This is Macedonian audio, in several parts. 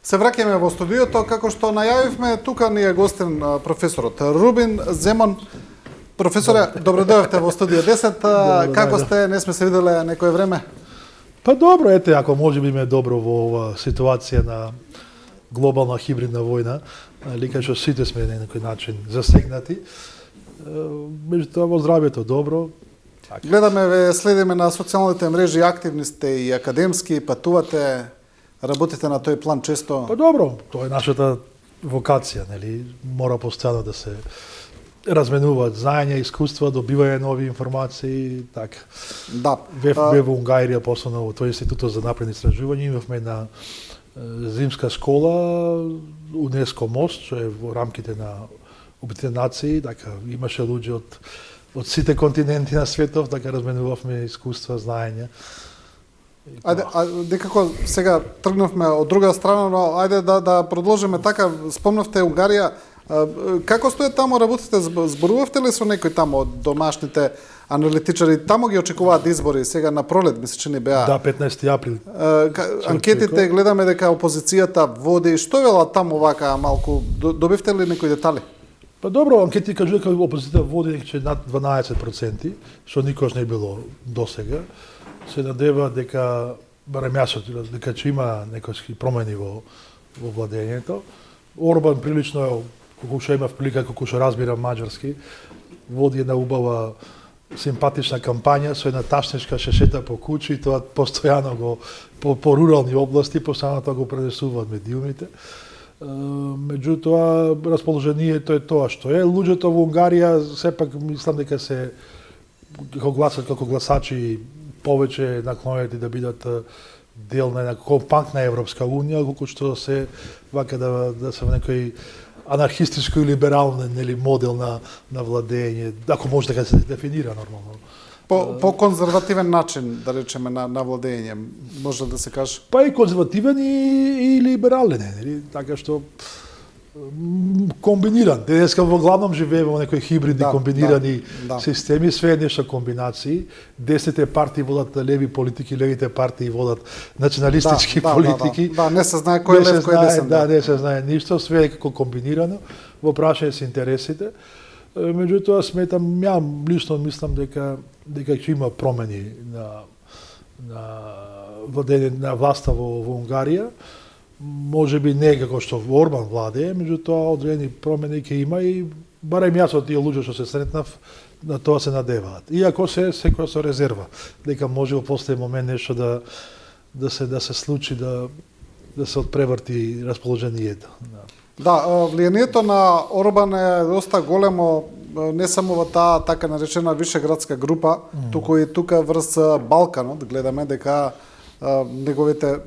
Се враќаме во студиото, како што најавивме, тука ни е гостен професорот Рубин Земон. Професоре, добро дојдовте во студио 10. Како сте? Не сме се виделе некое време? Па добро, ете, ако може би ме добро во ова ситуација на глобална хибридна војна, кај што сите сме на некој начин засегнати. Меѓутоа во здравјето добро. Гледаме ве, следиме на социјалните мрежи, активни сте и академски, патувате, работите на тој план често? Па добро, тоа е нашата вокација, нели? Мора постојано да се разменуваат знаења, искуства, добивање нови информации, така. Да. Бев во Унгарија, послано во тој институтот за напредни истражувања, имавме на зимска школа УНЕСКО мост, што е во рамките на Обединетите нации, така имаше луѓе од сите континенти на светов, така разменувавме искуства, знаења. Ајде, некако сега тргнавме од друга страна, но ајде да продолжиме така. Спомнавте Унгарија. Како стои таму, работите, зборувавте ли со некој таму од домашните аналитичари? Таму ги очекуваат избори, сега на пролет, ми се чини беа. Да, 15 април. Анкетите гледаме дека опозицијата води. Што велат таму вака малку? Добивте ли некои детали? Па добро, анкети кажуваат дека опозицијата води дека над 12%, што никош не било досега. Се надева дека, барем јас, дека ќе има некои промени во владењето. Орбан прилично, колку што има прилика, колку што разбира маđарски, води една убава симпатична кампања со една ташнешка шешета по куќи и тоа постојано го по рурални области, постојано тоа го пренесуваат медиумите. Меѓутоа, расположението е тоа што е. Луѓето во Унгарија сепак мислам дека се гласат како гласачи повеќе наклонети да бидат дел на една компактна Европска унија, колку што се вака да се во некој анархистичко и либерален модел на владење, ако може така се дефинира нормално. По конзервативен начин, да речеме, на владење, може да се каже? Па и конзервативен и либерален, нели? Така што комбиниран. Денеска во главном живееме во некои хибридни комбинирани системи, све е нешто комбинации. Десните партии водат леви политики, левите партии водат националистички политики. Да, не се знае кој е лев, кој е десен. Да, не се знае ништо, све е како комбинирано. Во прашање се интересите. Меѓутоа сметам, ја лично мислам дека ќе има промени на владење на власта во Унгарија. Може би не како што Орбан владее, меѓутоа одредени промени ќе има и барем јас од тие луѓе што се сретнав, на тоа се надеваат. Иако секој со резерва, дека може во последен момент нешто да се случи, да се отпреврти расположението. Да, влијанието на Орбан е доста големо, не само во таа така наречена вишеградска група, туку и тука врз Балканот, гледаме дека неговите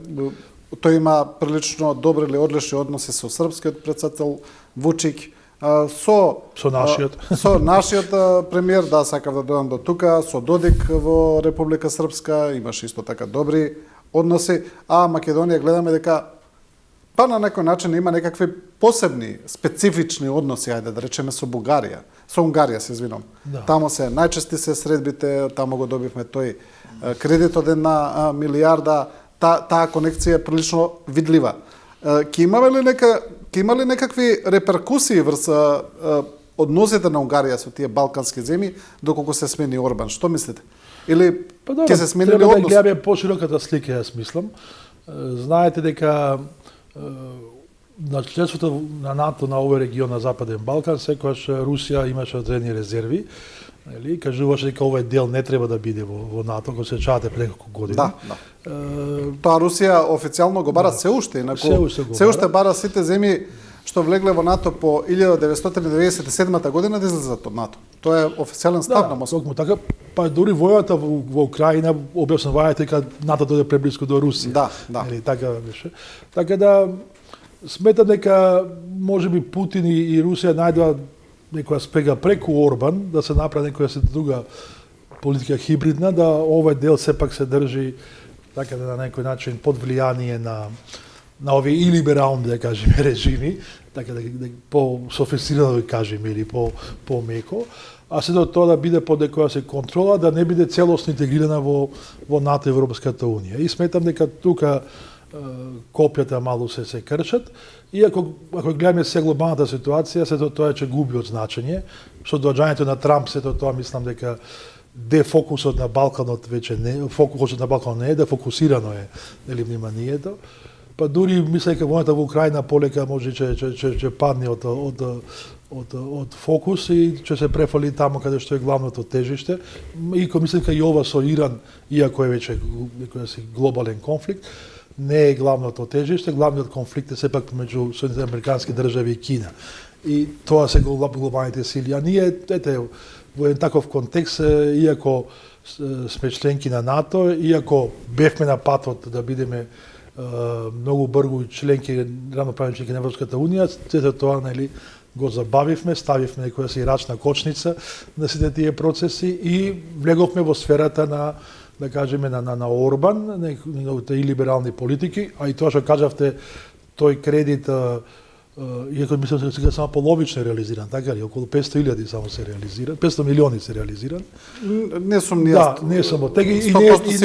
тој има прилично добри или одлични односи со српскиот претседател Вучик, со нашиот премиер, да, сакав да дојдам до тука, со Додик во Република Српска, имаше исто така добри односи, а Македонија гледаме дека па на некој начин има некакви посебни, специфични односи, ајде да речеме со Бугарија, со Унгарија, се извинам. Да. Таму се најчести се средбите, таму го добивме тој кредит од 1 милијарда. Таа конекција е прилично видлива. Ќе има ли некакви реперкусии врз односите на Унгарија со тие балкански земји доколку се смени Орбан? Што мислите? Или ќе се смени ли однос? Треба да гледаме пошироката слика, јас мислам. Знаете дека на членството на НАТО на овој регион на Западен Балкан секогаш Русија имаше одредени резерви. Кажуваше дека овој дел не треба да биде во НАТО, го се чаате пред неколку години. Да. Тоа Русија официјално го бара се уште, инаку се уште бара сите земји што влегле во НАТО по 1997 година да излезат од НАТО. Тоа е официјален став на Москва. Така, па дури војната во Украина објаснувајте дека НАТО дојде преблиску до Русија. Да. Така беше. Така да сметам дека можеби Путин и Русија најдоа некоја спега преку Орбан, да се направи некоја друга политика хибридна, да овој дел сепак се држи така на некој начин под влијание на овие и либерални, да кажеме, режими, така да по-софистирано да кажеме или по-меко, а се до тоа да биде под некоја се контрола, да не биде целосно интегрирана во НАТО и Европската унија. И сметам дека тука копјата малку се кршат. И ако гледаме се глобалната ситуација, сето тоа ќе губи од значење. Со доаѓањето на Трамп, сето тоа мислам дека дефокусот на Балканот веќе не, фокусот на Балканот не е, дефокусирано е нели вниманието. Па дури мисля дека војната во Украина полека може ќе падне од фокус и ќе се префали таму каде што е главното тежиште. И мислам дека и ова со Иран, иако е веќе глобален конфликт, не е главното тежиште, главниот конфликт е сепак меѓу Соединените американски држави и Кина. И тоа се глобалните сили. А ние, во еден таков контекст, иако сме членки на НАТО, иако бевме на патот да бидеме многу брзо членки, равноправни членки на Европската унија, сето тоа нели го забавивме, ставивме некоја си рачна кочница на сите тие процеси и влеговме во сферата на, да кажеме, на Орбан, неговите и либерални политики, а и тоа што кажавте, тој кредит, иако мислам дека сега само половично е реализиран, така ли, околу 500.000 само се реализира, 500 милиони се реализиран. Не сум ни да, не само. Тега и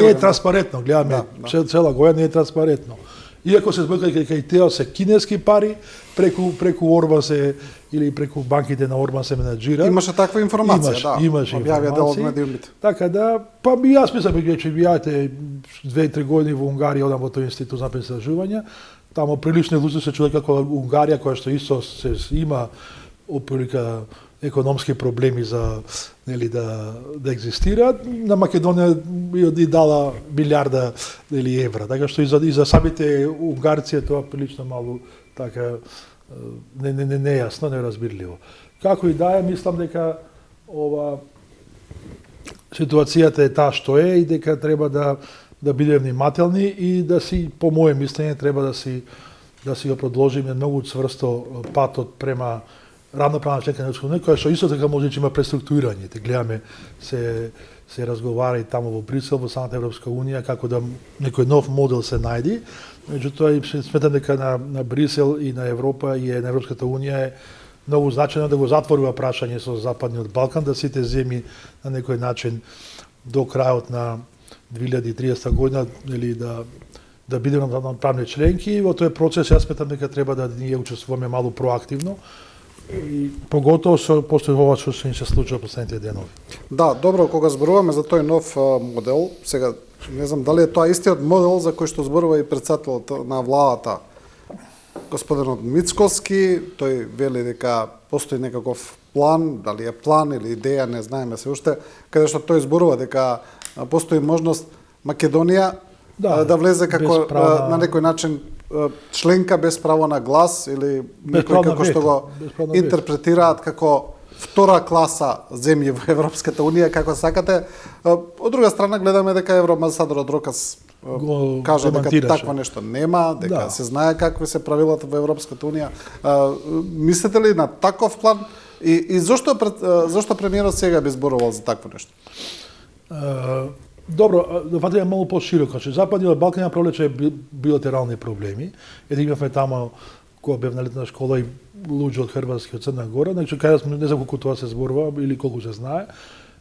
не е транспарентно, гледаме, цела година не е транспарентно. Иако се зборува дека и тео се кинески пари, преку Орбан се или преку банките на Орбан се менаџира. Имаше таква информација, имаше информација. Така да, па и јас мислам дека ќе бијате 2-3 години во Унгарија, одам во тој институт за истражувања. Тамо прилично луѓе се чуе како Унгарија, која што исто се има оприлика економски проблеми за нели да екзистираат, на Македонија и дала билиарда нели евра. Така што и за самите унгарци тоа прилично малку така нејасно, неразбирливо. Како и да е, мислам дека ова ситуацијата е таа што е и дека треба да бидеме внимателни и да си, по моје мислење, треба да си го продолжиме многу цврсто патот према равноправна членка на Европската унија, која што исто така може да има преструктурирање. Те гледаме се разговара и таму во Брисел, во самата Европска унија, како да некој нов модел се најди. Меѓутоа, сметам дека на Брисел и на Европа и на Европската унија е многу значајно да го затвори прашање со Западниот Балкан, да сите земји на некој начин до крајот на 2030 година или да бидеме равноправни членки. И во тој процес јас сметам дека треба да ние учествуваме малку проактивно. И поготово после ова што се случува последните денови. Да, добро, кога зборуваме за тој нов модел, сега не знам дали е тоа истиот модел за кој што зборува и претседателот на владата, господинот Мицкоски, тој вели дека постои некаков план, дали е план или идеја, не знаеме се уште, каде што тој зборува дека постои можност Македонија да влезе како на некој начин членка без право на глас или некој како што го интерпретираат како втора класа земји во Европската унија, како сакате. Од друга страна гледаме дека евроамбасадорот Рокас кажа дека такво нешто нема, дека се знае какви се правилата во Европската унија. Мислите ли на таков план и зошто премиерот сега би зборувал за такво нешто? Добро, да фатиме малку пошироко. Западниот Балкан провлече билатерални проблеми. Имавме таму кога бев на летна школа и луѓе од Хрватска и од Црна Гора, значи кај не знам колку тоа се зборува или колку се знае.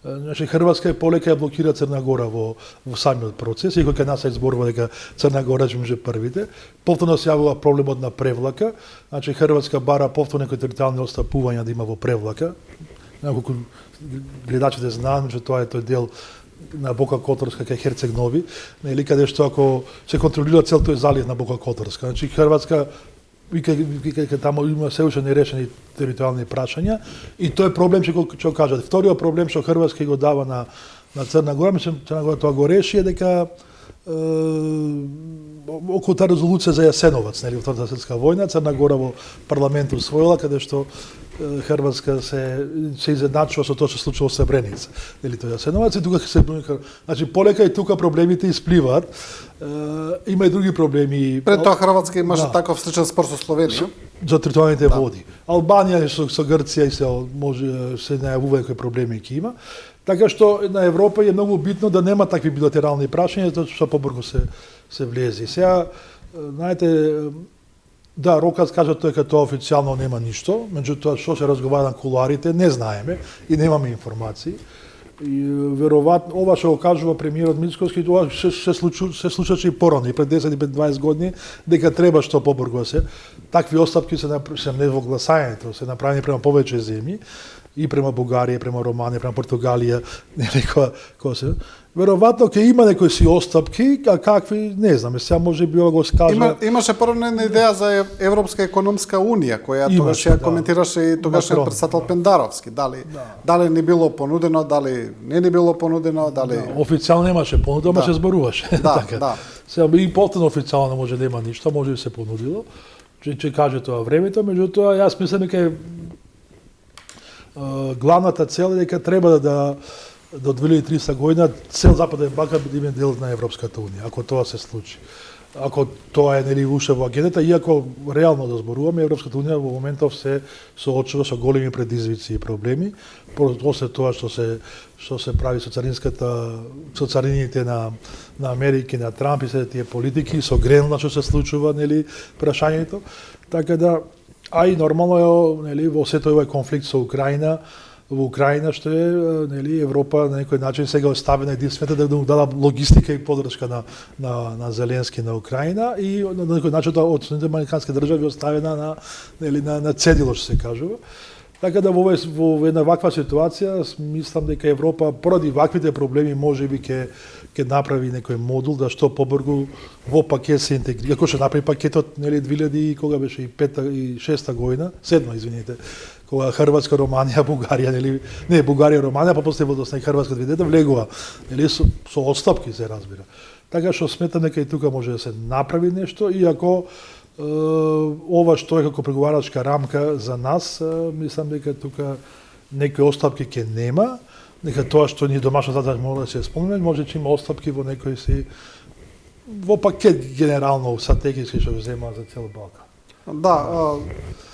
Значи Хрватска е полека ја блокира Црна Гора во самиот процес, и кога нас се зборува дека Црна Гора ќе може првите. Повторно се јавува проблемот на превлака. Значи Хрватска бара повторно некои територијални отстапувања да има во превлака. Неколку гледачите знаат, че тоа е тој дел на Бока Которска кај Херцег Нови, нели каде што ако се контролира цел тој залив на Бока Которска. Значи Хрватска вика таму има се уште нерешени територијални прашања и тој е проблем што кажат. Вториот проблем што Хрватска го дава на Црна Гора, мислам Црна Гора тоа го реши е дека околу таа резолуција за Јасеновац, нели во Втората светска војна, Црна Гора во парламентот усвоила каде што Хрватска се изедначува со тоа што се случува во Сребреница. Нели тоа Јасеновац и тука се значи полека и тука проблемите испливаат. Има и други проблеми. Пред тоа Хрватска имаше таков сличен спор со Словенија за територијалните води. Албанија со Грција и се може се најавува некои проблеми ќе има. Така што на Европа е многу битно да нема такви билатерални прашања, затоа што побрзо се влези. Сега, знаете, да, Рокас кажа дека тоа официјално нема ништо, меѓутоа што се разговара на кулуарите не знаеме и немаме информации. И веројатно ова што го кажува премиерот Мицкоски, тоа се случуваше и порано, и пред 10 и пред 20 години, дека треба што побрзо се. Такви остапки се не во гласањето, се направени према повеќе земји, и према Бугарија, према Романија, према Португалија, нели кој се. Веројатно ќе има некои си остапки, а какви, не знам, сега може би го скажа. Имаше поровнена идеја за Европска економска унија, која тогаш ја коментираше и тогашниот председател Пендаровски. Дали не било понудено, дали не ни било понудено, дали... Официјално немаше понуда, ама се зборуваше. Да. Сега и потоа официјално може да нема ништо, може да се понудило. Че каже тоа времето, меѓутоа јас мислам дека главната цел е дека треба да до 2300 година цел Западен Балкан да биде дел на Европската унија, ако тоа се случи. Ако тоа е нели уште во агендата, иако реално да зборуваме, Европската унија во моментов се соочува со големи предизвици и проблеми, после тоа што се прави со царините на Америка, на Трамп и се тие политики, со Гренланд што се случува, нели, прашањето. Така да, а и нормално е, нели, во сето овој конфликт со Украина, во Украина што е, нели, Европа на некој начин сега оставена единствената да му дада логистика и поддршка на Зеленски на Украина и на некој начин од Соединетите американски држави оставена на цедило што се кажува. Така да во една ваква ситуација мислам дека Европа поради ваквите проблеми можеби ќе направи некој модул да што побрзо во пакет се интегрира. Ако ќе направи пакетот, нели, 2000 кога беше и 5 и 6 година, 7, извинете, кога Хрватска, Романија, Бугарија, нели, не Бугарија, Романија, па после водосна и Хрватска двидета влегува, нели, со отстапки се разбира. Така што сметам дека и тука може да се направи нешто, иако ова што е како преговарачка рамка за нас, мислам дека тука некои отстапки ќе нема, дека тоа што ние домашно задача мора да се исполнува, може че има отстапки во некои си во пакет генерално стратегиски што го зема за цел Балкан. Да,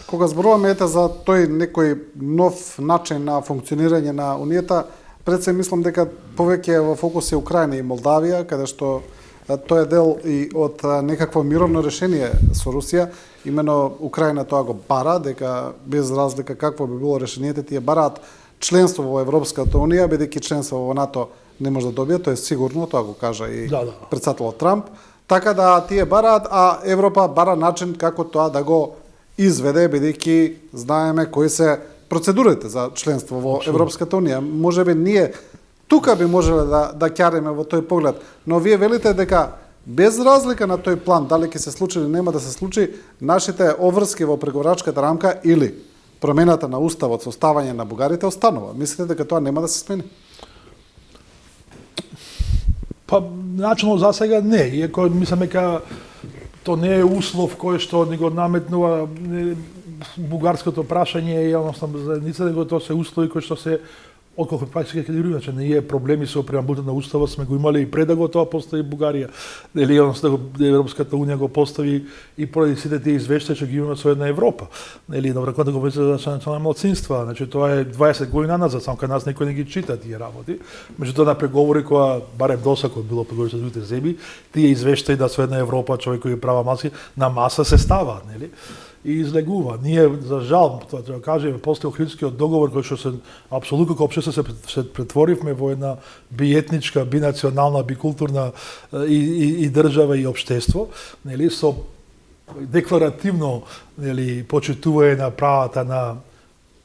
кога зборуваме за тој некој нов начин на функционирање на Унијата, пред се мислам дека повеќе во фокус е Украина и Молдавија, каде што тоа е дел и од некакво мировно решение со Русија. Имено Украина тоа го бара, дека без разлика какво би било решението, тие бараат членство во Европската унија, бидејќи членство во НАТО не може да добие, тоа е сигурно, тоа го кажа и председателот Трамп. Така да тие бараат, а Европа бара начин како тоа да го изведе, бидејќи знаеме кои се процедурите за членство во Европската унија. Можеби ние тука би можеле да ќариме во тој поглед, но вие велите дека без разлика на тој план, дали ќе се случи или нема да се случи, нашите обврски во преговарачката рамка или промената на уставот со оставање на бугарите останува. Мислите дека тоа нема да се смени? Па, начинно за сега не, иако мислам дека тоа не е услов кој што ни го наметнува бугарското прашање и односно заедница, него тоа се услови кои што се отколку практика ќе дирува, че ние проблеми со преамбулата на уставот сме го имале и пред да го тоа постави Бугарија. Нели односно Европската унија го постави и поради сите тие извештаи што ги имаме со една Европа. Нели на вракот го веќе за национални малцинства, значи тоа е 20 години назад, само кај нас некој не ги чита тие работи. Меѓутоа на преговори кога барем досако било преговори со другите земји, тие извештаи да со една Европа човекови права малци на маса се ставаат, нели? И излегува. Ние, за жал, тоа да кажеме, после Охридскиот договор, кој што се апсолутно како општество се претворивме во една биетничка, бинационална, бикултурна и држава и општество, нели, со декларативно, нели, почитување на правата на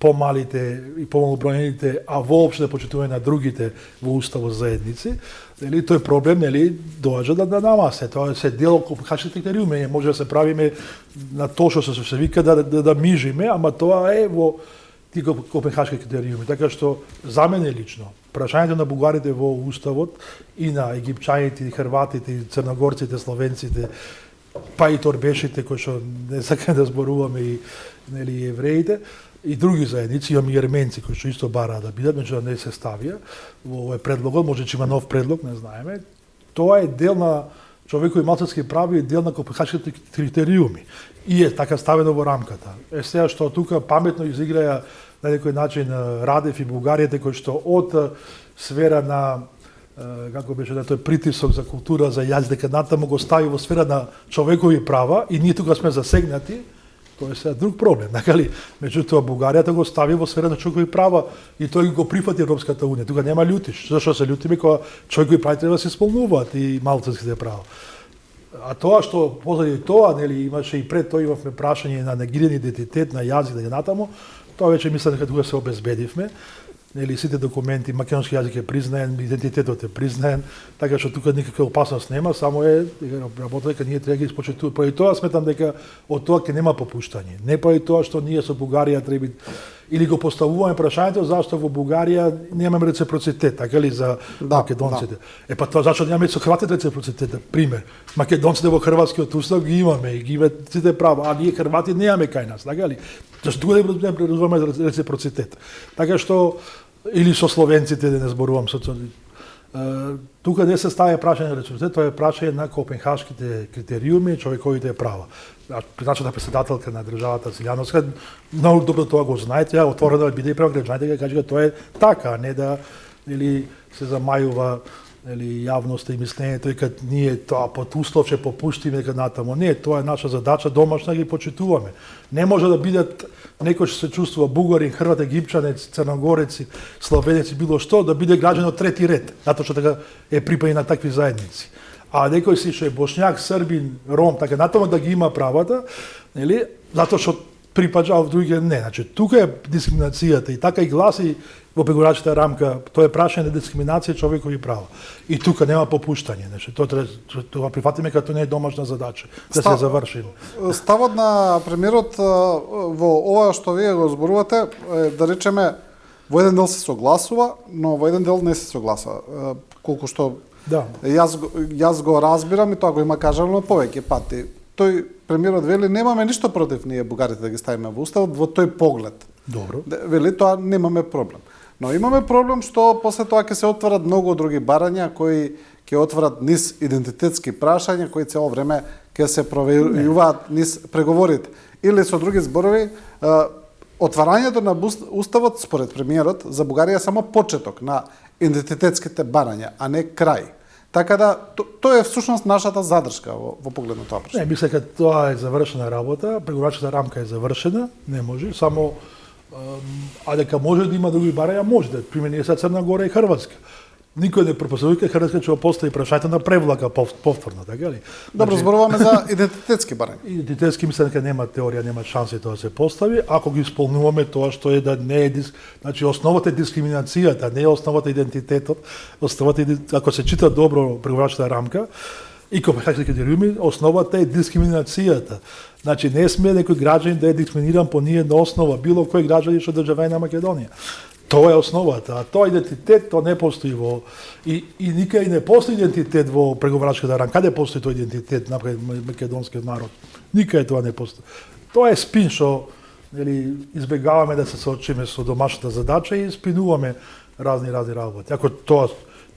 помалите и помалобројните, а воопшто почитување на другите во уставот заедници, нели, тој проблем, нели, доаѓа да нама се, тоа се дел од копенхашките критериуми, може да се правиме на тоа што се вика да мижиме, ама тоа е во тие копенхашки критериуми, така што за мене лично прашањето на бугарите во уставот и на египчаните, хрватите, и црногорците, словенците, па и торбешите кои што не сакаме да зборуваме и нели евреите, и други заедници, имаме и ерменци кои што исто бараат да бидат, меѓутоа не се ставија во овој предлогот, може че има нов предлог, не знаеме. Тоа е дел на човекови малцински прави и дел на копенхашките критериуми. И е така ставено во рамката. Е сега што тука паметно изиграја на некој начин Радев и Бугаријата кои што од сфера на како беше на тој притисок за култура, за јазик, дека натаму го стави во сфера на човекови права и ние тука сме засегнати, Тоа е сега друг проблем, накали? Меѓутоа Бугарија го стави во сферата човекови права и тој го прифати Европската унија. Тука нема љутиш. Зашто се љутиме кога човекови прави треба да се исполнуваат и малцинските права. А тоа што позади тоа, нели, имаше и пред тоа имавме прашање на негирен идентитет, на јазик, да натаму, тоа веќе мислам дека тука се обезбедивме. Нели, сите документи, македонски јазик е признаен, идентитетот е признаен, така што тука никаква опасност нема, само е работа дека ние треба да ги испочитуваме. Поради тоа сметам дека од тоа ќе нема попуштање. Не поради тоа што ние со Бугарија треба или го поставуваме прашањето зашто во Бугарија немаме реципроцитет, така ли за македонците. Да. Па тоа зашто немаме со хрватите реципроцитет, пример. Македонците во хрватскиот устав ги имаме и ги имаме сите права, а ние хрвати немаме кај нас, така ли? Зашто тука не преразумеме реципроцитет. Така што или со словенците, да не зборувам со тука не се стави прашање на реципроцитет, тоа е прашање на копенхашките критериуми и човековите права. Призначена председателка на државата Силјановска, многу добро тоа го знаете, ја отворено да биде и према граѓаните да кажат тоа е така, а не да или се замајува или јавноста и мислењето и кад ние тоа под услов ќе попуштиме дека натаму. Не, тоа е наша задача домашна, ги почитуваме. Не може да бидат некој што се чувствува бугарин, хрват, египчанец, црногореци, словенеци, било што, да биде граѓан од трети ред, затоа што така е припаѓа на такви заедници. А некој си што е бошњак, србин, ром, така натаму да ги има правата, нели, затоа што припаѓа од други не. Значи тука е дискриминацијата и така и гласи во преговарачката рамка, тоа е прашање на дискриминација човекови права. И тука нема попуштање, значи тоа прифатиме како не е домашна задача да се заврши. Ставот на премиерот во ова што вие го зборувате, да речеме, во еден дел се согласува, но во еден дел не се согласува. Колку што да. Јас го разбирам и тоа го има кажано повеќе пати. Тој премиерот вели немаме ништо против ние бугарите да ги ставиме во уставот во тој поглед. Добро. Вели тоа немаме проблем. Но имаме проблем што после тоа ќе се отворат многу други барања кои ќе отворат низ идентитетски прашања кои цело време ќе се проверуваат низ преговорите. Или со други зборови, отварањето на уставот според премиерот за Бугарија е само почеток на идентитетските барања, а не крај. Така да тоа е всушност нашата задршка во поглед на тоа прашање. Не, мислам дека тоа е завршена работа, преговарачката рамка е завршена, не може, само а дека може да има други барања, може да примени се Црна Гора и Хрватска. Никој не пропосува дека Хрватска ќе постави прашањето на превлака повторно, така ли? Добро, зборуваме за идентитетски барања. Идентитетски мислам дека нема теорија, нема шанси тоа да се постави, ако ги исполнуваме тоа што е да не е значи основата е дискриминацијата, не е основата идентитетот, основата ако се чита добро преговарачката рамка и копенхашките критериуми, основата е дискриминацијата. Значи не сме некој граѓанин да е дискриминиран по ниедна основа, било кој граѓанин што државај на Македонија. Тоа е основата, а тоа идентитет тоа не постои во и никај не постои идентитет во преговарачката рамка. Каде постои тој идентитет на македонскиот народ? Никај тоа не постои. Тоа е спин што нели избегаваме да се соочиме со домашната задача и спинуваме разни работи. Ако тоа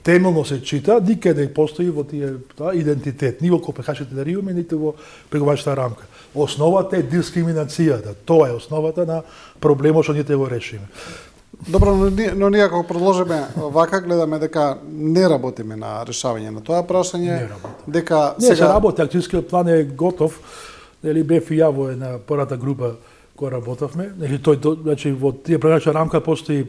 темелно се чита, никаде не постои во тие идентитет, ни во копенхашките критериуми, ниту во преговарачката рамка. Основата е дискриминацијата. Тоа е основата на проблемот што ние треба го решиме. Добро, но ние ако продолжиме вака, гледаме дека не работиме на решавање на тоа прашање, дека сега се работи, акцијскиот план е готов, нели бев и ја во една првата група која работевме, нели тој значи во тие преговарачка рамка постои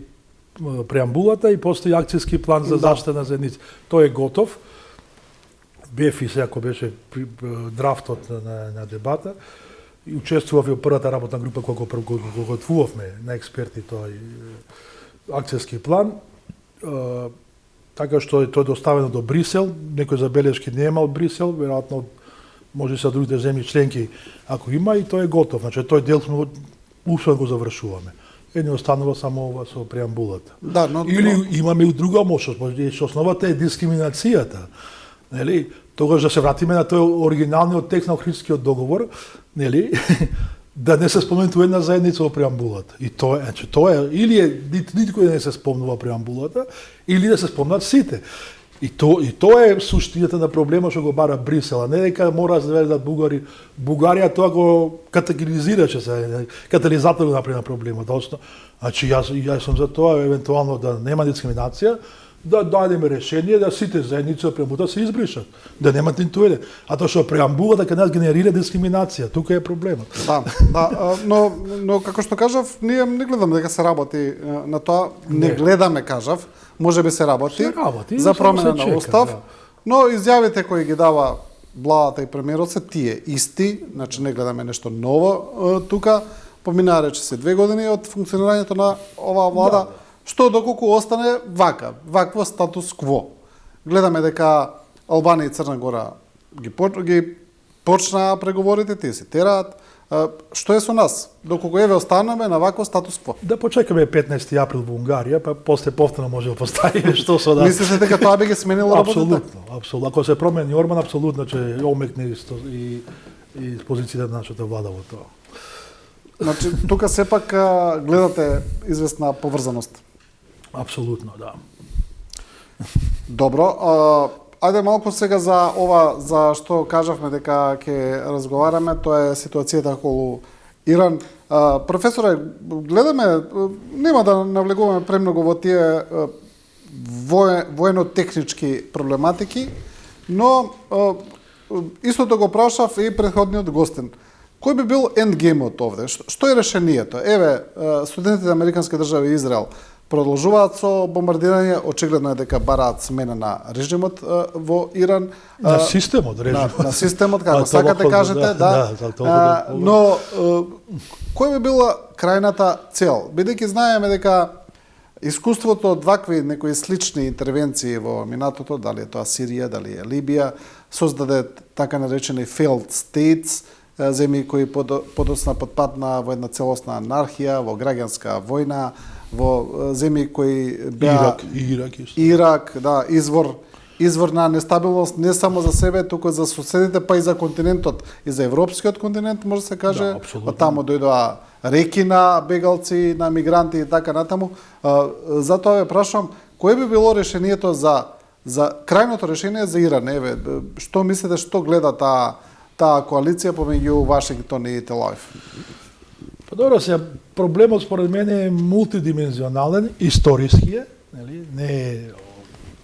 преамбулата и постои акцијски план за заштита на заедници. Тој е готов. Бев и сега кој беше драфтот на дебата и учествував во првата работна група кога го готвувавме на експерти тој акцијски план. Така што тој доставено до Брисел, некои забелешки нема од Брисел, веројатно може се од другите земји членки ако има и тој е готов. Значи тој дел сме успешно го завршуваме. Не останува само ова со преамбулата. Да, но или имаме и друга можност, што основата е дискриминацијата. Нели? Тогаш да се вратиме на тој оригиналниот текст на Охридскиот договор, нели? Да не се споменува една заедница во преамбулата. И тоа е или е никој не се спомнува преамбулата, или да се спомнат сите. И тоа е суштината на проблемот што го бара Брисел, а не дека мора да се доведат бугари. Бугарија тоа го катализираше се, катализатор го направи на проблемот. Значи јас сум за тоа евентуално да нема дискриминација, да дадеме решение да сите заедници од преамбулата се избришат, да немат ниту еден. А тоа што преамбулата кај нас генерира дискриминација, тука е проблемот. Да, но како што кажав, ние не гледаме дека се работи на тоа, не гледаме, кажав, можеби се работи за промена на устав, но изјавите кои ги дава владата и премиерот се тие исти, значи не гледаме нешто ново тука. Поминаа речиси 2 години од функционирањето на оваа влада, што доколку остане вакво статус кво. Гледаме дека Албанија и Црна Гора ги почнаа преговорите, тие се тераат. Што е со нас? Доколку еве останаме на вакво статус кво. Да почекаме 15 април во Унгарија, па после повторно може да поставиме што со нас. Мислите дека тоа би ги сменило работите? Апсолутно. Ако се промени Орбан, апсолутно ќе омекне и позицијата на нашата влада во тоа. Значи, тука сепак гледате известна поврзаност. Апсолутно, да. Добро, ајде малку сега за ова за што кажавме дека ќе разговараме, тоа е ситуацијата околу Иран. Професоре, гледаме, нема да навлегуваме премногу во тие воено-технички проблематики, но истото го прашав и претходниот гостин. Кој би бил ендгеймот овде? Што е решението? Еве, студентите на американски држави и Израел продолжуваат со бомбардирање, очигледно е дека бараат смена на режимот во Иран. На системот, режимот. На системот, како сакате кажете, да. Но кој би била крајната цел? Бидејќи знаеме дека искуството од вакви некои слични интервенции во минатото, дали е тоа Сирија, дали е Либија, создаде така наречени failed states, земји кои подоцна потпадна во една целосна анархија, во граѓанска војна, во земји кои беа Ирак, да, извор на нестабилност не само за себе, туку за соседите, па и за континентот, и за европскиот континент, може да се каже. Од таму дојдоа реки на бегалци, на мигранти и така натаму. Затоа ве прашам, кое би било решението за крајното решение за Иран? Еве, што мислите, што гледа таа коалиција помеѓу Вашингтон и Тель-Авив? Па добро, сега проблемот според мене е мултидимензионален, историски е, нели?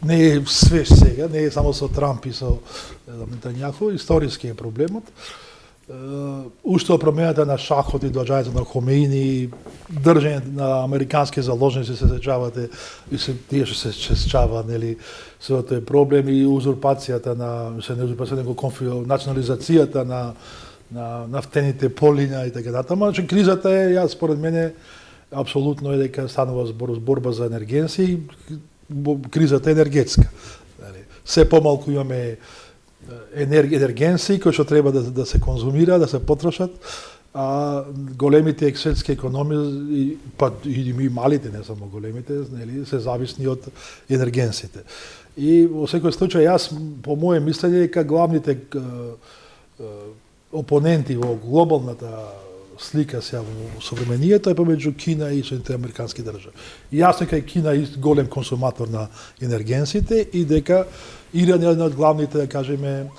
Не е свеж сега, не е само со Трамп и со Нетањаху, историски е проблемот. Уште промената на шахот и доаѓањето на Хомеини, држање на американски заложници се сечавате и тие што се сечава, нели, се тој проблем и узурпацијата национализацијата на нафтените полиња и така натаму. Значи кризата е, јас според мене апсолутно е дека станува борба за енергенси, кризата е енергетска. Се помалку имаме енергенси кои што треба да се конзумира, да се потрошат, а големите светски економии, па и малите, не само големите, нели, се зависни од енергенсите. И во секој случај јас по моје мислење дека главните опоненти во глобалната слика сега во современието е помеѓу Кина и Соединетите американски држави. Јасно дека Кина е голем консуматор на енергенсите и дека Иран е една од главните, да кажеме,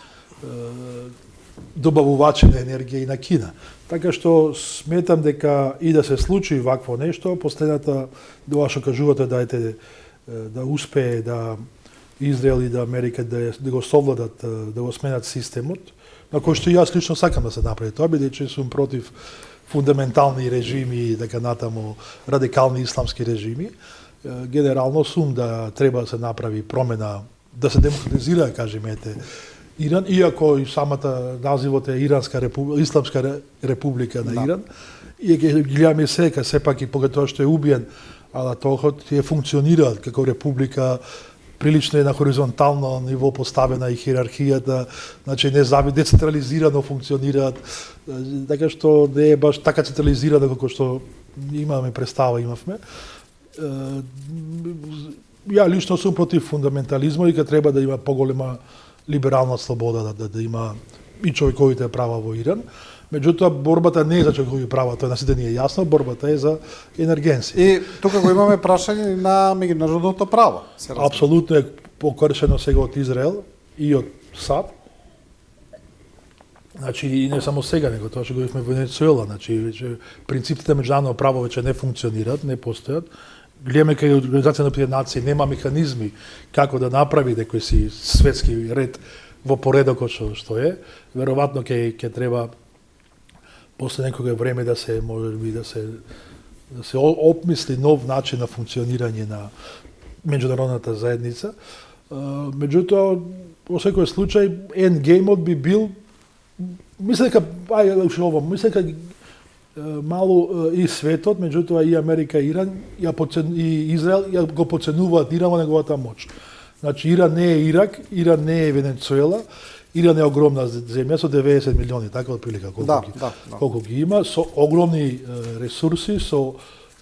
добавувачи на енергија и на Кина. Така што сметам дека и да се случи вакво нешто, последната дова што кажувате да успее да Израел и да Америка да го совладат, да го сменат системот, на кој што јас лично сакам да се направи тоа, бидејќи сум против фундаментални режими и така натаму радикални исламски режими. Генерално сум да треба да се направи промена, да се демократизира, кажеме, Иран, иако и самата називот е Исламска република на Иран, и ги гледаме сега, сепак и поготоа што е убиен, ала тоа тие функционираат како република, прилично е на хоризонтално ниво поставена и хиерархијата, значи децентрализирано функционираат, така што не е баш така централизирано како што имаме имавме. Ја лично сум против фундаментализмот и ка треба да има поголема либерална слобода, да има и човековите права во Иран. Меѓутоа, борбата не е за човекови права, тоа на сите ни е јасно, борбата е за енергенси. И тука го имаме прашање на меѓународното право. Апсолутно е покршено сега од Израел и од САД. Значи, и не само сега, него тоа што го имаме во Венецуела. Значи, принципите на меѓународно право веќе не функционираат, не постојат. гледаме кај Организација на Обединетите нации нема механизми како да направи некој си светски ред во поредокот што е, веројатно ќе треба после некога време да се можеби да се опмисли нов начин на функционирање на меѓународната заедница. Меѓутоа, во секој случај, ендгеймот би бил, мислам дека малу и светот, меѓутоа и Америка и Иран, и Израел го поценуваат Иран во неговата моќ. Значи, Иран не е Ирак, Иран не е Венецуела, Иран е огромна земја со 90 милиони, така отприлика колку ги има, со огромни ресурси, со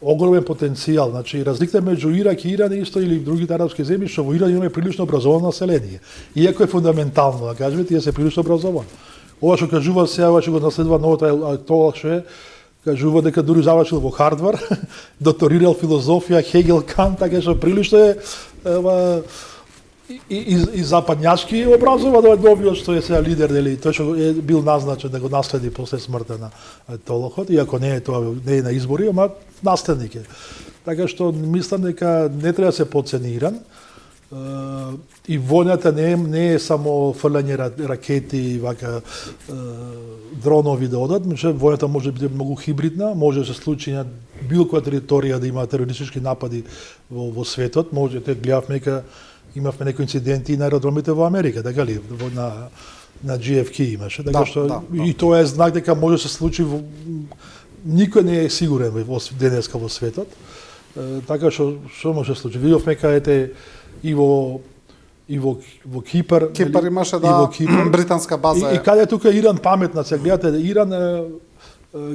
огромен потенцијал. Значи, разликата меѓу Ирак и Иран исто или другите арапски земји, што во Иран имаме прилично образовано население. Иако е фундаментално, да кажеме, тие се прилично образовани. Ова што кажува сега, ова што го наследува новото тоа што е, кажува дека дури завршил во Хардвард, доторирал филозофија, Хегел, Кант, така што прилично е и западњачки образова да добиот што е сега лидер, дели, тој што е бил назначен да го наследи после смртта на Толохот, иако не е тоа не е на избори, ама наследник е. Така што мислам дека не треба да се подцени Иран. И војната не е само фрлање ракети, вака дронови да одат, меѓутоа војната може да биде многу хибридна, може да се случи на било која територија да има терористички напади во светот, може да гледавме дека имавме некои инциденти на аеродромите во Америка, така ли, на JFK имаше, така што и тоа е знак дека може да се случи никој не е сигурен денеска во светот. Така што може да се случи. Видовме каде и во Кипар. Кипар имаше британска база. И каде тука Иран паметна, се гледате, Иран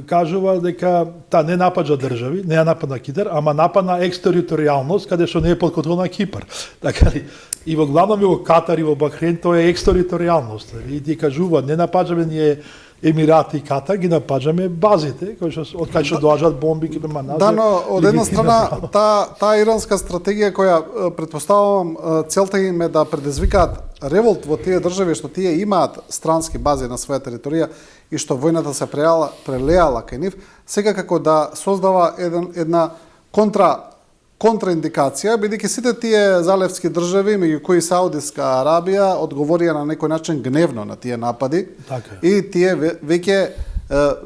кажува дека та не напаѓа држави, не ја нападна Кипар, ама нападна екстериторијалност, каде што не е под контрола на Кипар. Така ли? И во главном и во Катар и во Бахрейн тоа е екстериторијалност. И ти кажува, не напаѓаме ние Емирати и Катар, ги напаѓаме базите, од кај што доаѓаат бомби према нас. Да, но од една страна таа иранска стратегија која предпоставувам целта им е да предизвикаат револт во тие држави што тие имаат странски бази на своја територија и што војната се прелеала кај нив, сега како да создава една контраиндикација, бидејќи сите тие залевски држави, меѓу кои Саудиска Арабија, одговорија на некој начин гневно на тие напади. Така. И тие веќе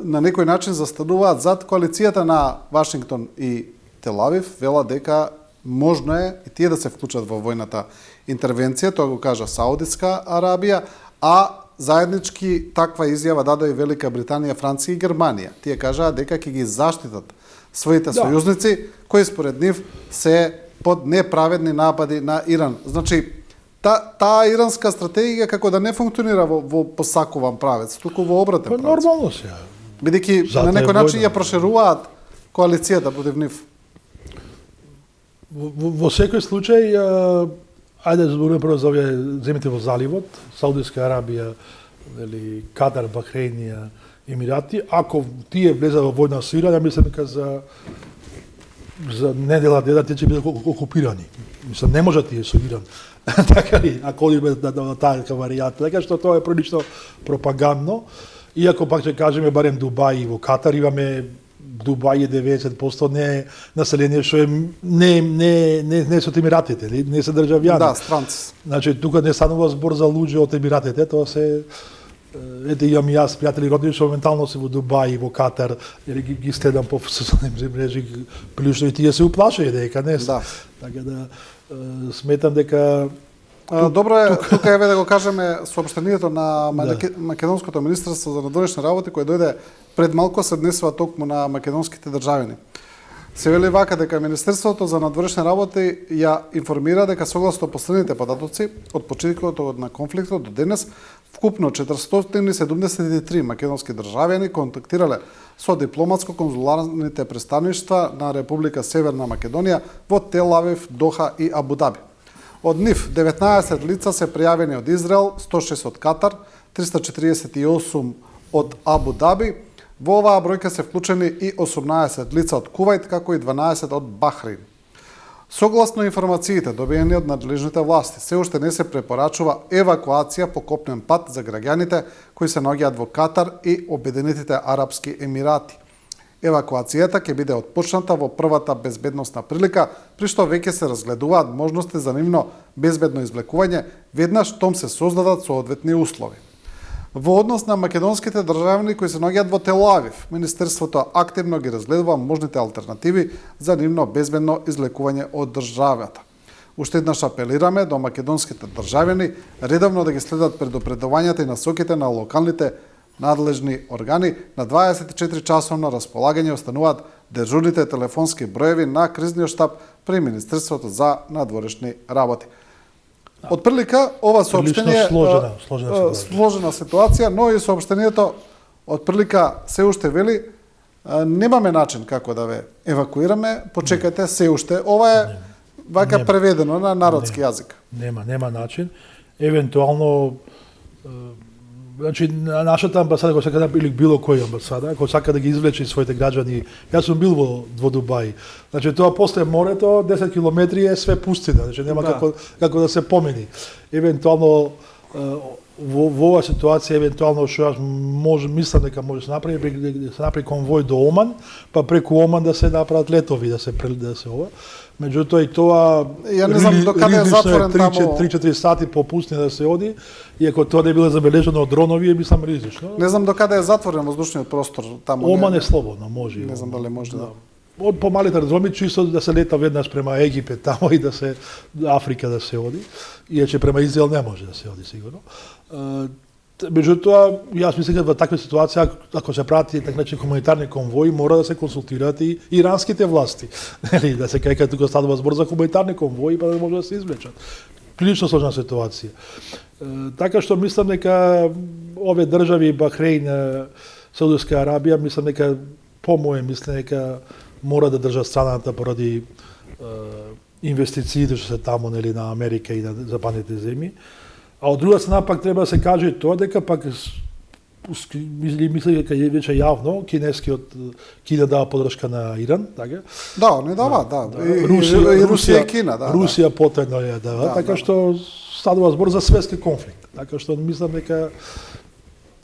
на некој начин застануваат зад коалицијата на Вашингтон и Тел-Авив, вела дека можно е и тие да се вклучат во војната интервенција, тоа го кажа Саудиска Арабија, а заеднички таква изјава даде и Велика Британија, Франција и Германија. Тие кажаа дека ќе ги заштитат своите сојузници, кои според нив се под неправедни напади на Иран. Значи, таа иранска стратегија како да не функционира во посакуван правец, туку во обратен правец. Нормално се. Бидејќи на некој начин ја прошируваат коалицијата против нив. Во секој случај, ајде да збориме прво за овие земјите во заливот, Саудиска Арабија, или Катар, Бахрейн, Емирати, ако тие влезат во војна со Иран, ја мислам дека за недела дена тие ќе бидат окупирани. Мислам, не може тие со Иран. Така ли, ако одиме на таа варијанта. Така што тоа е прилично пропагандно. Иако пак ќе кажеме барем Дубај и во Катар имаме Дубај е 90% не население што е не со Емиратите, не се државјани. Да, странци. Значи тука не станува збор за луѓе од Емиратите, тоа се ете имам и јас пријатели родини што моментално се во Дубај и во Катар, или ги следам по социјалните мрежи, прилично и тие се уплашени дека не се. Да. Така да сметам дека добро е, тука еве да го кажеме соопштението на Македонското министерство за надворешни работи кој дојде пред малку се днесува токму на македонските државјани. Се вели вака дека Министерството за надворешни работи ја информира дека согласно последните податоци од почетокот на конфликтот до денес вкупно 473 македонски државјани контактирале со дипломатско-конзуларните престаништва на Република Северна Македонија во Тел-Авив, Доха и Абу Даби. Од нив 19 лица се пријавени од Израел, 106 од Катар, 348 од Абу Даби. Во оваа бројка се вклучени и 18 лица од Кувајт, како и 12 од Бахрейн. Согласно информациите добиени од надлежните власти, се уште не се препорачува евакуација по копнен пат за граѓаните кои се наоѓаат во Катар и Обединетите Арапски Емирати. Евакуацијата ќе биде отпочната во првата безбедносна прилика, при што веќе се разгледуваат можности за нивно безбедно извлекување, веднаш штом се создадат соодветни услови. Во однос на македонските државјани кои се наоѓаат во Тел Авив, Министерството активно ги разгледува можните алтернативи за нивно безбедно излекување од државата. Уште еднаш апелираме до македонските државјани редовно да ги следат предупредувањата и насоките на локалните надлежни органи. На 24 часовно располагање остануваат дежурните телефонски броеви на кризниот штаб при Министерството за надворешни работи. Отприлика ова соопштение сложена ситуација, но и соопштението отприлика се уште вели немаме начин како да ве евакуираме, почекајте се уште. Ова е вака преведено на народски јазик. Нема начин. Евентуално значи нашата амбасада која сака или било која амбасада, која сака да ги извлече своите граѓани. Јас сум бил во Дубај. Значи тоа после морето 10 километри е све пустина, значи нема како да се помени. Евентуално во оваа ситуација евентуално што јас мислам дека може да се направи конвој до Оман, па преку Оман да се направат летови, да се ова. Меѓутоа и тоа ја не знам докаде е затворен таму 3-4 сати по пустина да се оди, иако тоа не било забележано од дронови, мислам ризично. Не знам докаде е затворен воздушниот простор таму. Оман е слободно, може. Не знам дали може да. Од помалите аеродроми чисто да се лета веднаш према Египет таму и да се Африка да се оди, иначе према Израел не може да се оди сигурно. Меѓутоа, јас мислам дека во таква ситуација, ако се прати така наречен хуманитарни конвои, мора да се консултираат и иранските власти. Нели, да се кај тука станува збор за хуманитарни конвои, па да може да се извлечат. Прилично сложна ситуација. Така што мислам дека овие држави, Бахреин, Саудовска Арабија, мислам дека по моје мислење дека мора да држат страната поради инвестициите што се таму, нели, на Америка и на западните земји. А од друга страна пак треба да се каже и тоа дека пак мислам дека е веќе јавно Кина дава подршка на Иран, така? Да, не дава, да. И Русија и Кина, да. Русија потајно ја дава, така што станува збор за светски конфликт. Така што мислам дека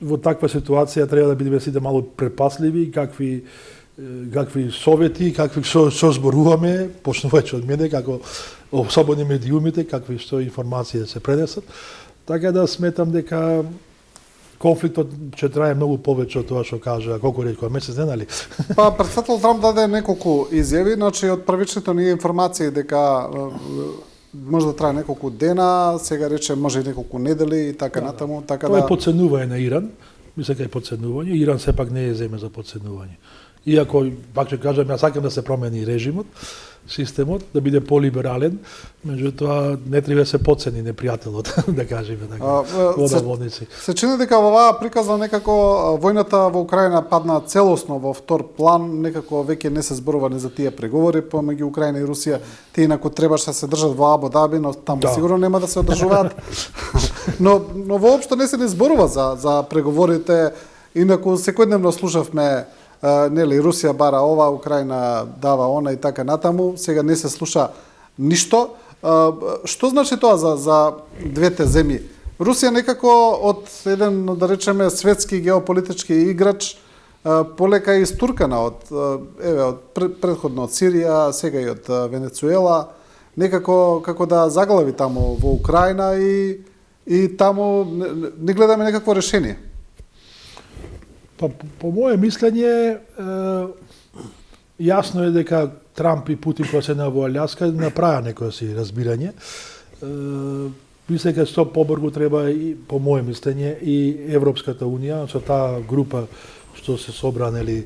во таква ситуација треба да бидеме сите малку препасливи, какви совети, што зборуваме, почнувајќи од мене, како особено медиумите, какви што информации се пренесат. Така да сметам дека конфликтот ќе трае многу повеќе од тоа што кажа, колку речко, месец дена ли? Па претседател Трамп даде неколку изјави, значи од првичните ни информации дека може да трае неколку дена, сега рече може и неколку недели и така натаму, така тоа е потценување на Иран, мислам дека е потценување, Иран сепак не е земја за потценување. Иако, пак ќе кажам, јас сакам да се промени режимот, системот, да биде полиберален, меѓутоа не треба да се потцени непријателот, да кажеме така, водници. Се чини дека во оваа приказна некако војната во Украина падна целосно во втор план, некако веќе не се зборува ни за тие преговори помеѓу Украина и Русија, тие инаку требаше да се држат во Абу Даби, но таму сигурно нема да се одржуваат. но воопшто не се не зборува за преговорите, инаку секојдневно слушавме нели Русија бара ова, Украина дава она и така натаму, сега не се слуша ништо. Што значи тоа за двете земји? Русија некако од еден, да речеме, светски геополитички играч полека е истуркана од претходно од Сирија, сега и од Венецуела, некако како да заглави таму во Украина и таму не гледаме некакво решение. Па, по моје мислење, јасно е дека Трамп и Путин кога се во Аљаска направа некоја си разбирање. Мислам дека што побрзо треба и по моје мислење и Европската унија, со таа група што се собра, нели,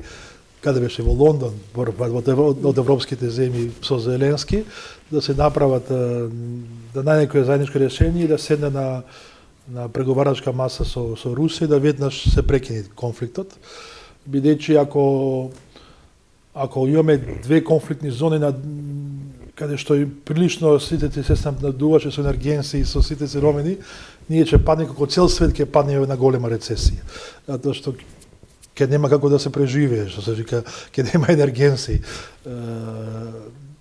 каде беше во Лондон, од европските земји со Зеленски, да се направат, да најде некоја заедничко решение и да седне на преговарачка маса со Русија, да веднаш се прекине конфликтот, бидејќи ако имаме две конфликтни зони каде што и прилично сите се снабдувачи со енергенси и со сите сировини, ние ќе падне како цел свет ќе падне на голема рецесија. Затоа што ќе нема како да се преживее, што се вика, ќе нема енергенси.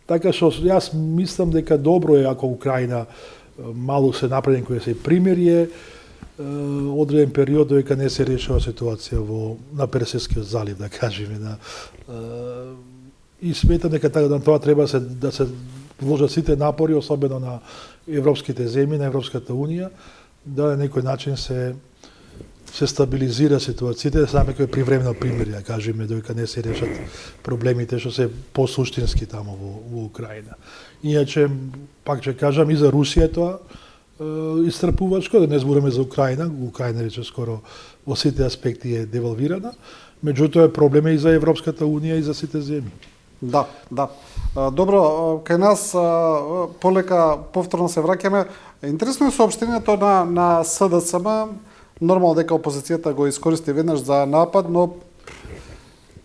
Така што јас мислам дека добро е ако Украина малку се направи кој се примирие, одреден период додека не се решава ситуација на Персискиот залив, да кажеме, и сметам дека на тоа треба да се вложат сите напори, особено на европските земји, на Европската Унија, да на некој начин се стабилизира ситуацијата, само некој привремено примери, да кажеме, додека не се решат проблемите што се посуштински таму во Украина. Иначе, пак ќе кажам, и за Русија тоа истрпувачко, да не збориме за Украина. Украина рече скоро во сите аспекти е девалвирана, меѓутоа е проблем и за Европската Унија и за сите земји. Да. Добро, кај нас полека повторно се враќаме. Интересно е соопштението на СДСМ. Нормално дека опозицијата го искористи веднаш за напад, но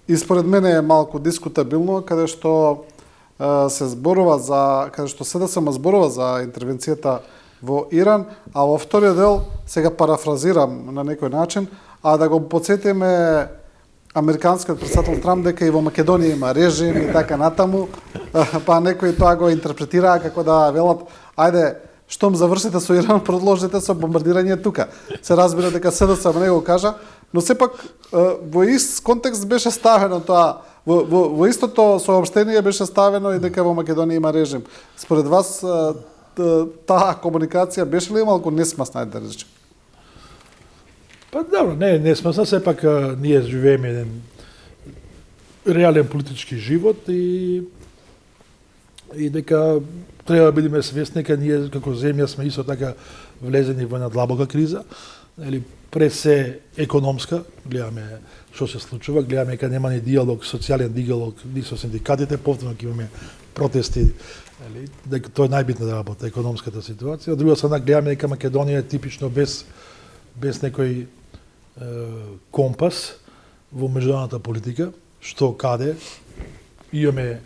и според мене е малку дискутабилно, каде што се зборува каде што СДСМ зборува за интервенцијата во Иран, а во вториот дел, сега парафразирам на некој начин, а да го потсетиме американскиот претседател Трамп дека и во Македонија има режим и така натаму, па некои тоа го интерпретираа како да велат, ајде, штом завршите со Иран, продолжите со бомбардирање тука. Се разбира дека СДСМ не го кажа, но сепак во ист контекст беше ставено тоа, во истото соопштение беше ставено и дека во Македонија има режим. Според вас таа комуникација беше ли малку несмасна, да речем? Па добро, не несмасна, сепак ние живееме еден реален политички живот и дека треба да бидеме свесни дека ние како земја сме исто така влезени во една длабока криза, или пред се економска, гледаме што се случува, гледаме дека нема ни диалог, социјален диалог ни со синдикатите, повторно ќе имаме протести, дека тоа е најбитна работа, економската ситуација. Од друга страна гледаме дека Македонија е типично без некој компас во меѓународната политика, што каде имаме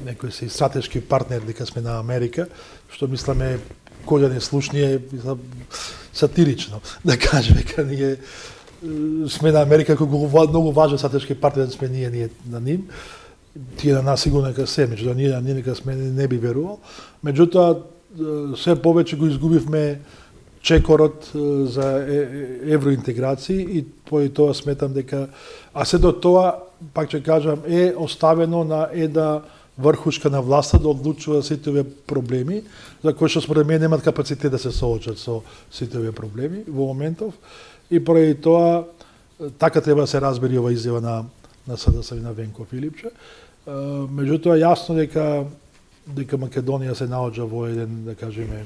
некој се стратешки партнер дека сме на Америка, што мисламе кој да не слушни е сатирично, да кажеме дека ние сме на Америка како многу важен стратешки партнер сме ние на ним. Тие на нас сигурно дека се, меѓутоа ние на нека сме не би верувал. Меѓутоа се повеќе го изгубивме чекорот за евроинтеграција и пои тоа сметам дека се до тоа пак ќе кажам е оставено на една врхушка на власта да одлучува сите овие проблеми, за кои што според мене немаат капацитет да се соочат со сите овие проблеми во моментов и поради тоа така треба да се разбери ова изјава на СДСМ и на Венко Филипче. Меѓутоа јасно дека Македонија се наоѓа во еден, да кажеме,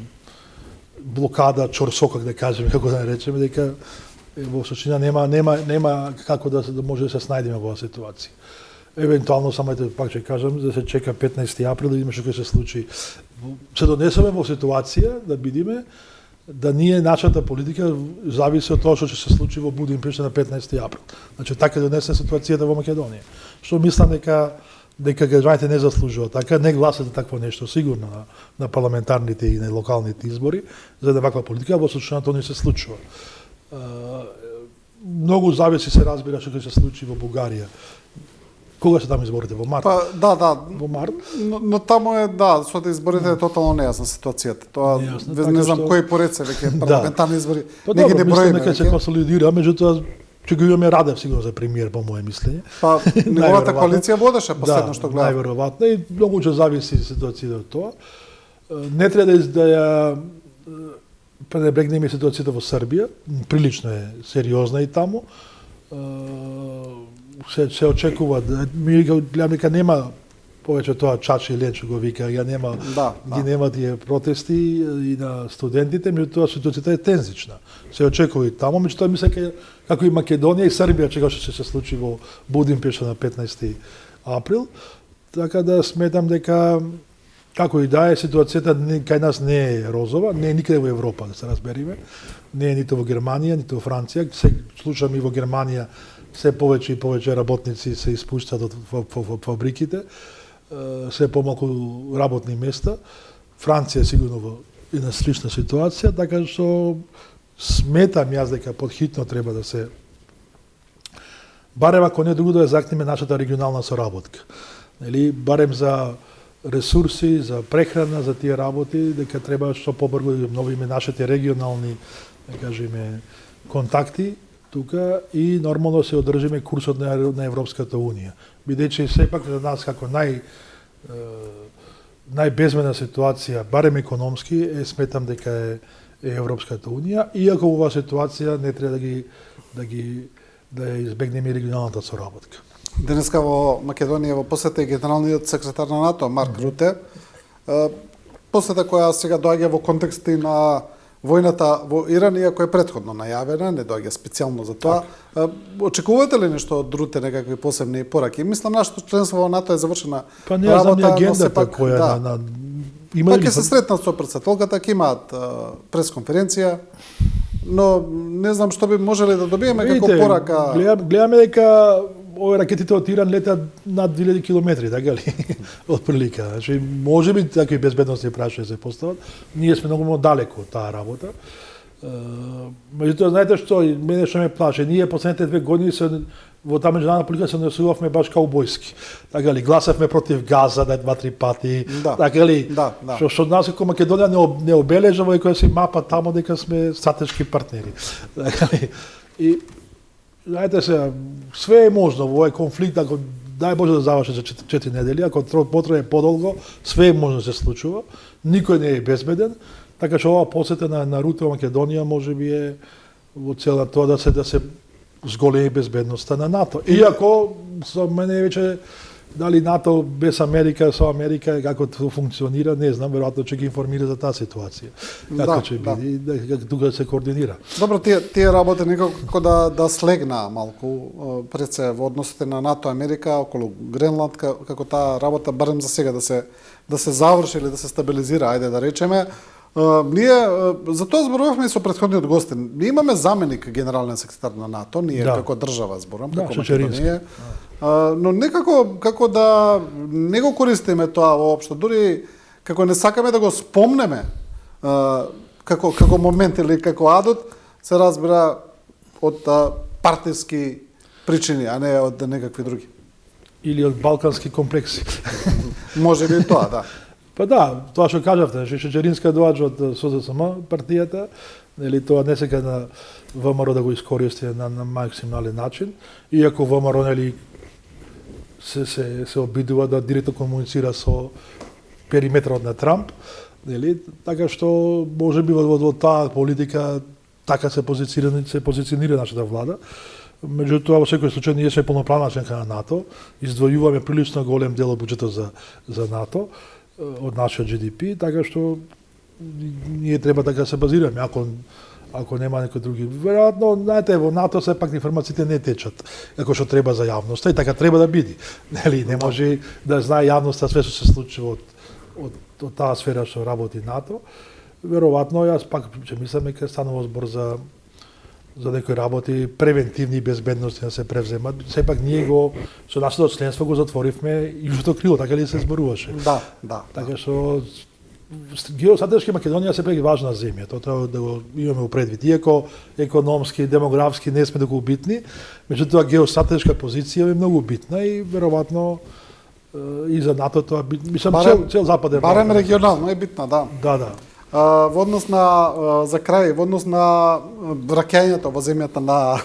блокада, чорсокак, да кажеме, како да речеме, дека во суштина нема како да може да се снајдеме во оваа ситуација. Евентуално, само пак ќе кажам, да се чека 15 април да видиме што ќе се случи. Се донесеме во ситуација да бидиме да ние нашата политика зависи од тоа што ќе се случи во Будимпешта на 15 април. Значи така донесе ситуацијата во Македонија. Што мислам дека граѓаните не заслужуваат така, не гласат за такво нешто сигурно на парламентарните и на локалните избори, за да ваква политика во случајот тоа не се случува. Многу зависи се разбира што ќе се случи во Бугарија. Кога се таму изборите? Во март? Па, да. Во март? Но таму е, да, со изборите е тотално нејасна ситуацијата. Тоа, не знам кој поред се веќе парламентарни избори. Не ги не броиме. Мислам дека се консолидира, меѓутоа ќе го имаме Радев сигурно за премиер по мое мислење. Па, неговата коалиција водеше последно што гледам. Најверојатно и многу ќе зависи ситуацијата од тоа. Не треба да ја пренебрегнеме ситуацијата во Србија, прилично е сериозна и таму. Се очекува, ми гледам дека нема повеќе тоа чачи ленче го вика, ја нема, ги нема тие протести и на студентите, меѓутоа ситуацијата е тензична. Се очекува и таму, меѓутоа мислам како и Македонија и Србија чека што ќе се случи во Будимпешта на 15 април, така да сметам дека како и да е ситуацијата кај нас не е розова, не е никаде во Европа, да се разбериме, не е ниту во Германија, ниту во Франција, се случам и во Германија се повеќе и повеќе работници се испуштаат од фабриките, се помалку работни места. Франција сигурно во една слична ситуација, така што сметам јас дека подхитно треба да се барем ако не друго да закнеме нашата регионална соработка. Нели, барем за ресурси, за прехрана, за тие работи, дека треба што побрзо да обновиме нашите регионални да кажеме, контакти тука и нормално се одржиме курсот на Европската Унија. Бидејќи сепак за нас како најбезбедна ситуација, барем економски, сметам дека е Европската Унија, иако во оваа ситуација не треба да ја избегнеме регионалната соработка. Денеска во Македонија во посета генералниот секретар на НАТО Марк Руте, посета која сега доаѓа во контексти на војната во Иран, иако е претходно најавена, не доаѓа специјално за тоа. Очекувате ли нешто од Руте, некакви посебни пораки? Мислам, нашето членство во НАТО е завршена Па не знам агендата која да. Има Пак ќе се сретнат со претседателката, ќе имаат пресконференција, но не знам што би можеле да добиеме како порака. Гледаме дека овие ракетите од Иран летат над 2000 километри, така ли? Од прилика. Значи, може би такви безбедностни прашања се постават. Ние сме многу далеко од таа работа. Меѓутоа, знаете што, мене што ме плаше, ние последните 2 години во таа меѓународна политика се однесувавме баш каубојски. Така ли, гласавме против газа 2-3 пати. Да. Така ли? Да. Што нас како Македонија не обележава и која си мапа тамо дека сме стратешки партнери. Така ли? И знаете се, све е можно во овој конфликт, ако дај Боже да заврши за 4 недели, ако потрае подолго, све е можно да се случува. Никој не е безбеден, така што ова посета на Руте во Македонија можеби е во цел на тоа да се зголеми безбедноста на НАТО. Иако со мене веќе дали НАТО без Америка, со Америка како тоа функционира, не знам, веројатно ќе ги информира за таа ситуација. Како ќе биде, како тука да се координира. Добро, тие работи некако да слегна малку пред се во односите на НАТО Америка околу Гренланд, како таа работа барем за сега да се заврши или да се стабилизира, ајде да речеме. Ние за тоа зборувавме и со претходниот гостин. Ние имаме заменик генерален секретар на НАТО, ние како држава зборам, како Македонија. Но некако како да не го користиме тоа воопшто, дури како не сакаме да го спомнеме како момент или како адут, се разбира од партиски причини, а не од некакви други. Или од балкански комплекси. Може би тоа, да. Па да, тоа што кажавте, Шечеринска доаѓа од СДСМ партијата, нели тоа не сека на ВМРО да го искористи на максимален начин, иако ВМРО нели се обидува да директно комуницира со периметрот на Трамп, нели, така што можеби во таа политика така се позиционира нашата влада. Меѓутоа, во секој случај, ние сме полноправна членка на НАТО, издвојуваме прилично голем дел од буџетот за НАТО, од нашиот GDP, така што ние треба така се базираме, ако нема некои други. Веројатно, знаете, во НАТО сепак информациите не течат како што треба за јавноста и така треба да биде. Нели, не може да знае јавноста све што се случува од таа сфера што работи НАТО. Веројатно, јас пак ќе мислам дека станува збор за некои работи превентивни и безбедности да се превземат. Сепак ние со нашето членство го затворивме јужното крило, така ли се зборуваше? Да. Така што геостратешки Македонија сепак е важна земја, тоа треба да го имаме предвид. Иако економски, демографски не сме толку битни, меѓутоа геостратешка позиција е многу битна и веројатно и за НАТО тоа мислам цел западен Балкан. Барем регионално е битна, да. Да. Во однос на за крај, во однос на враќањето во земјата на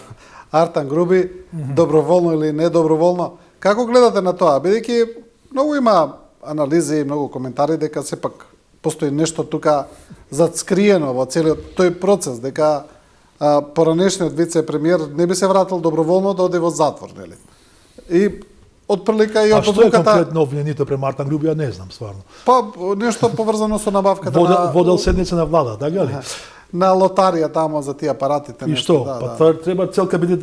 Артан Груби, доброволно или недоброволно, како гледате на тоа? Бидејќи многу има анализи и многу коментари дека сепак постои нешто тука зацкриено во целиот тој процес, дека поранешниот вице-премиер не би се вратил доброволно да оди во затвор, нели? И од прилика и од одлуката... А што е конкретно обвинението према Артан Груби, ја не знам стварно. Па нешто поврзано со набавката на водел седница на влада, така ли? На лотарија тамо за тие апаратите. И што? Па тоа треба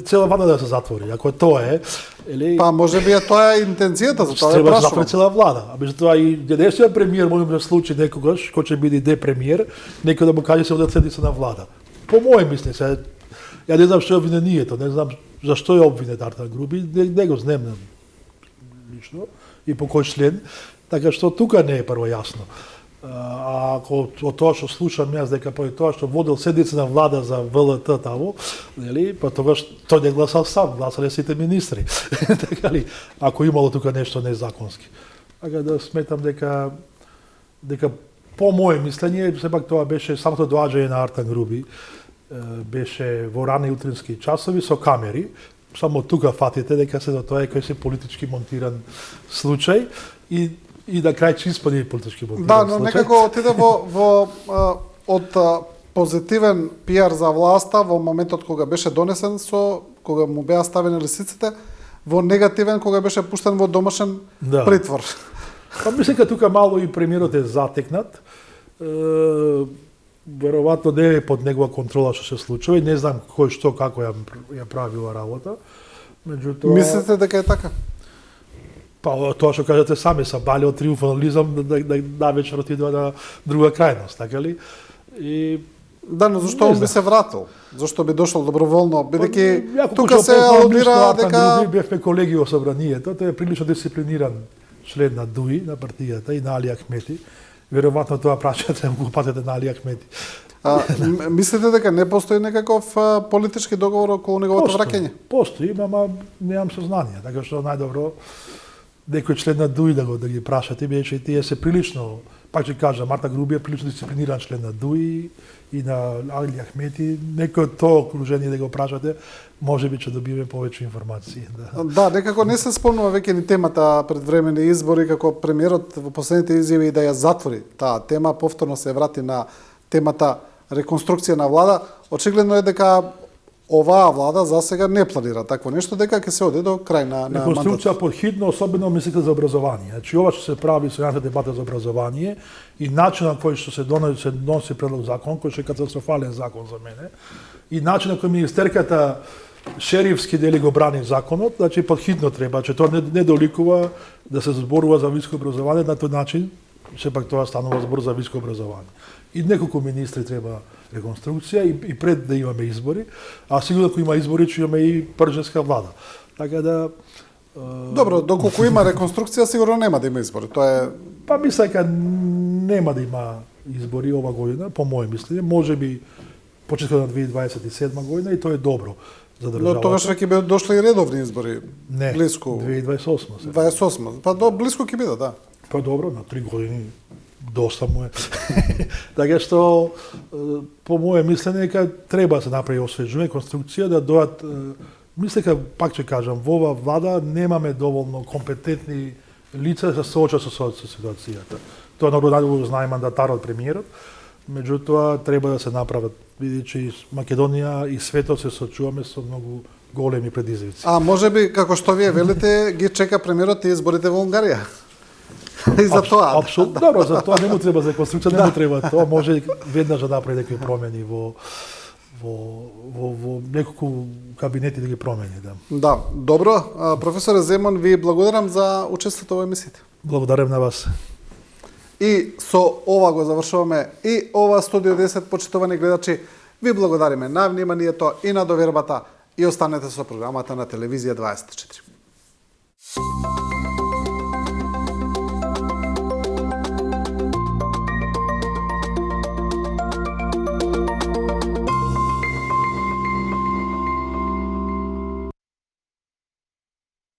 цела влада да се затвори. Ако тоа е, или па можеби е тоа интенцијата, за тоа треба да затвори цела влада. А меѓутоа и денешниот премиер може да случи некогаш кој ќе биде премиер, некој да му каже се одат седница на влада. По моje мисли се, ја не знам што е обвинението, не знам зашто е обвинет Артан Груби, не го знам лично и по кој член, така што тука не е прво јасно. А ако од тоа што слушам јас дека по тоа што водел седница на влада за ВЛТ тамо, нели, па тогаш тој не гласал сам, гласале сите министри. Така ли, ако имало тука нешто незаконски. Така да сметам дека по моје мислење, сепак тоа беше самото доаѓање на Артан Груби, беше во рани утрински часови со камери. Само тука фатите дека се за тоа е кој се политички монтиран случај и на крај че испади политички монтиран Да, случај. но некако отиде од позитивен пиар за власта во моментот кога беше донесен кога му беа ставени лисиците, во негативен кога беше пуштен во домашен притвор. Па мислам дека тука мало и премиерот е затекнат. Веројатно не е под негова контрола што се случува и не знам кој што како ја прави ова работа. Меѓутоа Мислите дека е така? Па тоа што кажете сами са бали од триумфализам да вечер отидува на друга крајност, така ли? И да, но зашто он би се вратил? Зашто би дошол доброволно, бидејќи Тука тука се алудира дека бевме колеги во собранието, тој е прилично дисциплиниран член на ДУИ, на партијата и на Али Ахмети. Веројатно тоа прашате го патете на Али Ахмети. Мислите дека не постои некаков политички договор околу неговото враќање? Постои, ама немам сознание, така што најдобро некој член на ДУИ да ги прашате, бидејќи тие се прилично, пак ќе кажа, Марта Груби е прилично дисциплиниран член на ДУИ и на Али Ахмети, некој од тоа окружение да го прашате, може би ќе добиеме повеќе информации. Да, некако не се спомнува веќе ни темата предвремени избори, како премиерот во последните изјави да ја затвори таа тема, повторно се врати на темата реконструкција на влада. Очигледно е дека оваа влада за сега не планира такво нешто, дека ќе се оди до крај на мандатот. Реконструкција под хитно, особено мислите за образование. Значи ова што се прави со јавната дебата за образование и начинот кој што се доноси предлог закон, кој што е катастрофален закон за мене, и начинот кој министерката шерифски дели го брани законот, значи под хитно треба, че тоа не доликува да се зборува за високо образование на тој начин, сепак тоа станува збор за високо образование. И неколку министри треба реконструкција и пред да имаме избори, а сигурно ако има избори ќе имаме и прженска влада. Така да Добро, доколку има реконструкција сигурно нема да има избори. Тоа е Па мислам дека нема да има избори ова година, по моје мислење, можеби почетокот на 2027 година и тоа е добро за државата. Но тогаш веќе би дошли и редовни избори. Не, близко 2028. 28. Па близко ќе биде, да. Па добро, на 3 години доста му е. Така што, по моје мислење, дека треба да се направи освежување, конструкција, да дојат, мислам дека, пак ќе кажам, во ова влада немаме доволно компетентни лица да се соочат со ситуацијата. Тоа најдобро знае мандатарот, премиерот, меѓутоа треба да се направат, бидејќи Македонија и светот се соочуваме со многу големи предизвици. А можеби, како што вие велите, ги чека премиерот и изборите во Унгарија. И за тоа. Апсолутно, добро, за тоа не му треба за реконструкција, не му треба тоа, може веднаш да направи некои промени во неколку кабинети да ги промени, да. Да, добро. Професоре Земун, ви благодарам за учеството во емисијата. Благодарам на вас. И со ова го завршуваме и ова Студио 10, почитувани гледачи. Ви благодариме на вниманието и на довербата и останете со програмата на Телевизија 24.